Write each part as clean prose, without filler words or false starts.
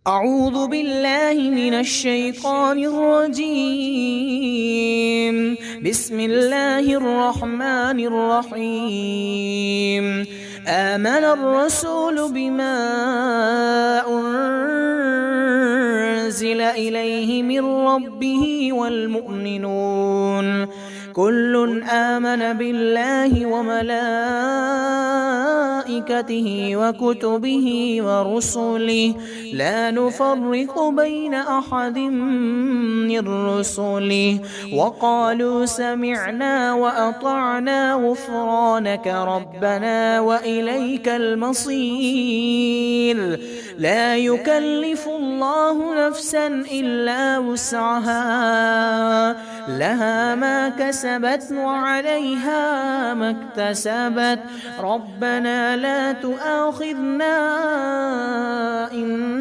أعوذ بالله من الشيطان الرجيم. بسم الله الرحمن الرحيم. آمن الرسول بما أنزل إليه من ربه والمؤمنون كل آمن بالله وملائكته وكتبه ورسله لا نفرق بين أحد من رسله وقالوا سمعنا وأطعنا غفرانك ربنا وإليك المصير. لا يكلف الله نفسا إلا وسعها لها ما كسبت وعليها ما اكتسبت ربنا لا تؤاخذنا إن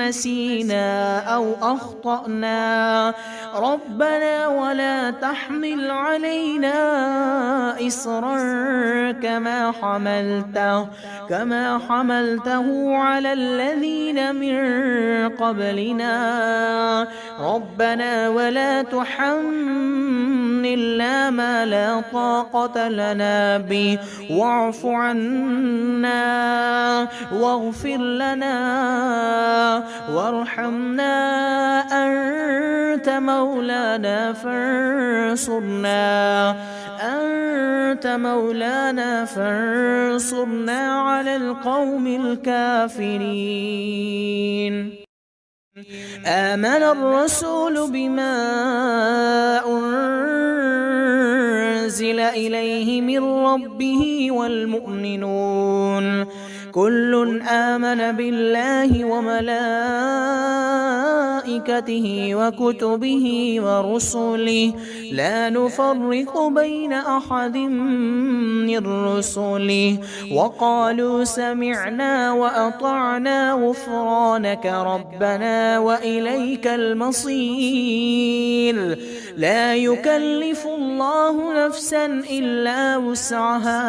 نسينا أو أخطأنا ربنا ولا تحمل علينا إصرا كما حملته على الذين من قبلنا ربنا ولا تحملنا ما لا طاقة لنا به واعف عنا واغفر لنا وارحمنا أنت مولانا فانصرنا على القوم الكافرين. آمن الرسول بما أنزل إليه من ربه والمؤمنون كل آمن بالله وملائكته وكتبه ورسله لا نفرق بين أحد من رسله وقالوا سمعنا وأطعنا غفرانك ربنا وإليك المصير. لا يكلف الله نفسا إلا وسعها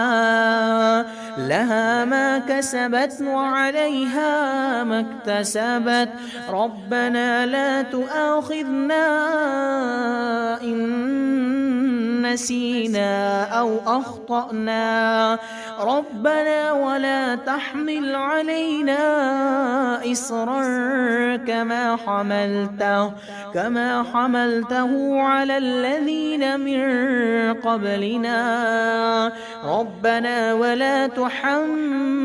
لها ما كسبت وعليها ما اكتسبت ربنا لا تؤاخذنا إن نسينا أو أخطأنا ربنا ولا تحمل علينا إصرا كما حملته على الذين من قبلنا ربنا ولا تحملنا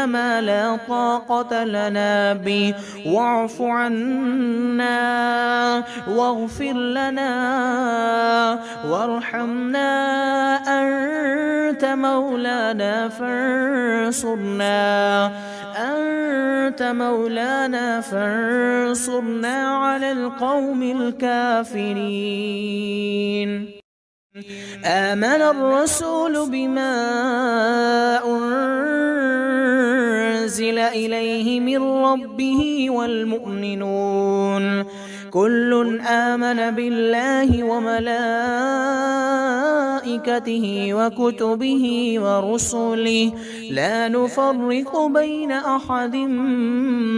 ما لا طاقة لنا به واعف عنا واغفر لنا وارحمنا أنت مولانا فانصرنا على القوم الكافرين. آمن الرسول بما أنزل إليه من ربه والمؤمنون كل آمن بالله وملائكته وكتبه ورسله لا نفرق بين أحد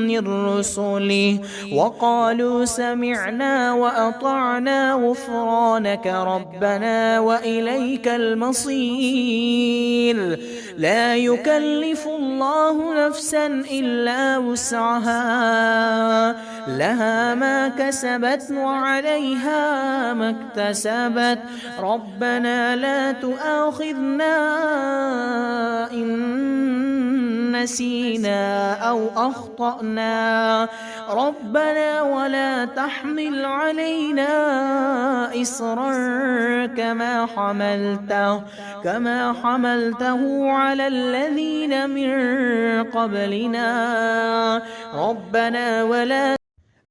من رسله وقالوا سمعنا وأطعنا غفرانك ربنا وإليك المصير. لا يكلف الله نفسا إلا وسعها لها ما كسبت وعليها ما اكتسبت ربنا لا تؤاخذنا إن نسينا أو أخطأنا ربنا ولا تحمل علينا إصرا كما حملته على الذين من قبلنا ربنا ولا